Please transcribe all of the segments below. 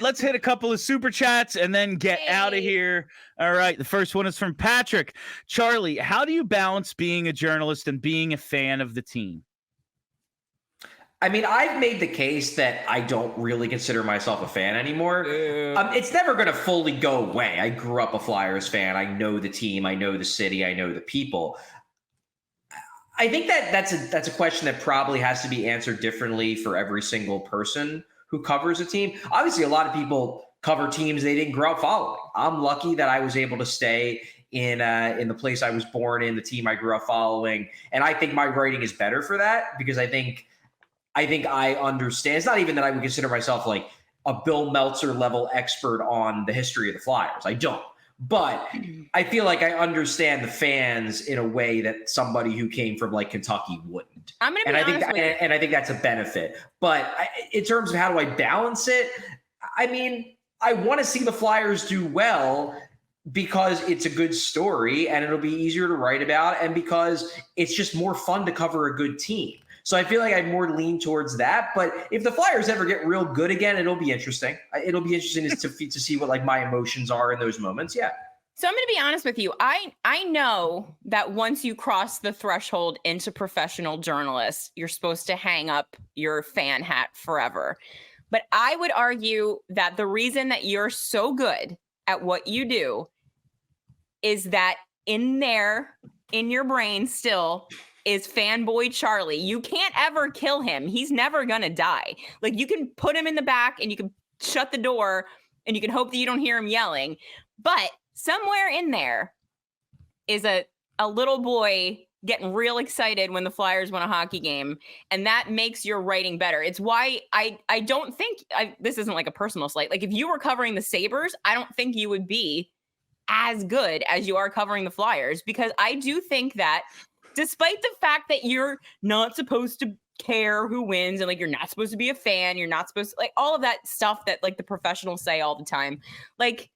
let's hit a couple of super chats and then get out of here. All right, the first one is from Patrick. Charlie, how do you balance being a journalist and being a fan of the team? I mean, I've made the case that I don't really consider myself a fan anymore. It's never going to fully go away. I grew up a Flyers fan. I know the team. I know the city. I know the people. I think that's a question that probably has to be answered differently for every single person who covers a team. Obviously, a lot of people cover teams they didn't grow up following. I'm lucky that I was able to stay in the place I was born in, the team I grew up following. And I think my writing is better for that because I think I understand. It's not even that I would consider myself like a Bill Meltzer level expert on the history of the Flyers. I don't. But I feel like I understand the fans in a way that somebody who came from like Kentucky wouldn't. I'm going to be honest with you. And I think that's a benefit. But in terms of how do I balance it, I mean, I want to see the Flyers do well because it's a good story and it'll be easier to write about and because it's just more fun to cover a good team. So I feel like I more lean towards that. But if the Flyers ever get real good again, it'll be interesting. It'll be interesting to see what like my emotions are in those moments. Yeah. So I'm going to be honest with you. I know that once you cross the threshold into professional journalists, you're supposed to hang up your fan hat forever. But I would argue that the reason that you're so good at what you do is that in your brain still is fanboy Charlie. You can't ever kill him. He's never going to die. Like you can put him in the back and you can shut the door and you can hope that you don't hear him yelling. But somewhere in there is a little boy getting real excited when the Flyers win a hockey game. And that makes your writing better. It's why I don't think this isn't like a personal slight. Like if you were covering the Sabres, I don't think you would be as good as you are covering the Flyers because I do think that despite the fact that you're not supposed to care who wins and like you're not supposed to be a fan, you're not supposed to like all of that stuff that like the professionals say all the time. Like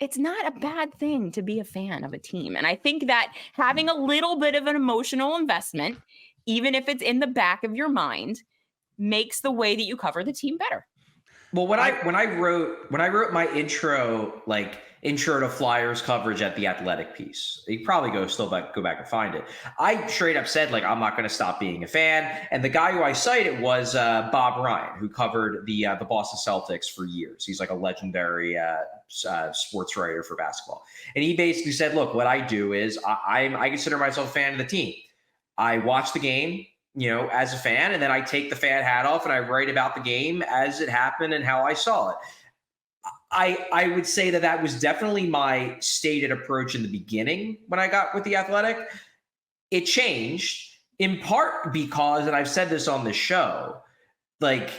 it's not a bad thing to be a fan of a team. And I think that having a little bit of an emotional investment, even if it's in the back of your mind, makes the way that you cover the team better. Well, when I wrote my intro to Flyers coverage at the Athletic piece, you probably go back and find it. I straight up said like I'm not going to stop being a fan, and the guy who I cited was Bob Ryan, who covered the Boston Celtics for years. He's like a legendary sports writer for basketball, and he basically said, "Look, what I do is I consider myself a fan of the team. I watch the game." As a fan, and then I take the fan hat off and I write about the game as it happened and how I saw it. I would say that was definitely my stated approach in the beginning when I got with the Athletic. It changed in part because, and I've said this on the show, like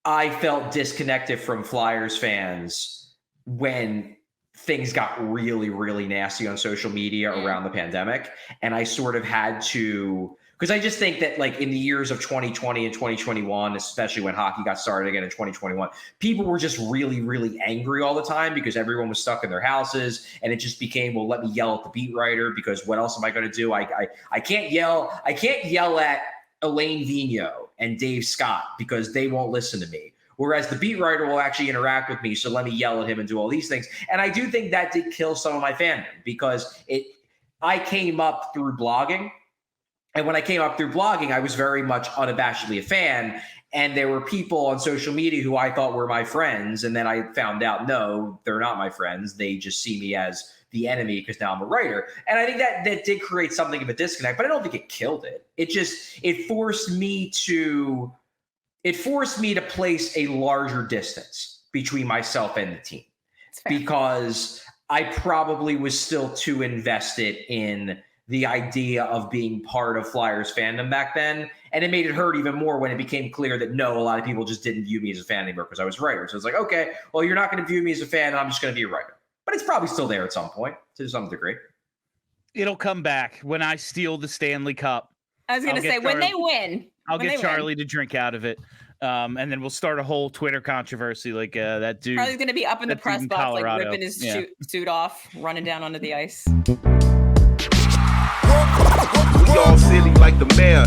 I felt disconnected from Flyers fans when things got really, really nasty on social media around the pandemic. And I sort of had to, because I just think that like in the years of 2020 and 2021, especially when hockey got started again in 2021, people were just really, really angry all the time because everyone was stuck in their houses. And it just became, well, let me yell at the beat writer because what else am I going to do? I can't yell. I can't yell at Elaine Vigneault and Dave Scott because they won't listen to me. Whereas the beat writer will actually interact with me. So let me yell at him and do all these things. And I do think that did kill some of my fandom because I came up through blogging. And when I came up through blogging, I was very much unabashedly a fan. And there were people on social media who I thought were my friends. And then I found out, no, they're not my friends. They just see me as the enemy because now I'm a writer. And I think that did create something of a disconnect, but I don't think it killed it. It forced me to place a larger distance between myself and the team because I probably was still too invested in the idea of being part of Flyers fandom back then. And it made it hurt even more when it became clear that no, a lot of people just didn't view me as a fan anymore because I was a writer. So it's like, okay, well, you're not going to view me as a fan and I'm just going to be a writer. But it's probably still there at some point to some degree. It'll come back when I steal the Stanley Cup. I was going to say, when they win. I'll get Charlie to drink out of it. And then we'll start a whole Twitter conontrovery like that dude. Charlie's going to be up in the press box, like ripping his suit off, running down onto the ice. We all silly like the mayor.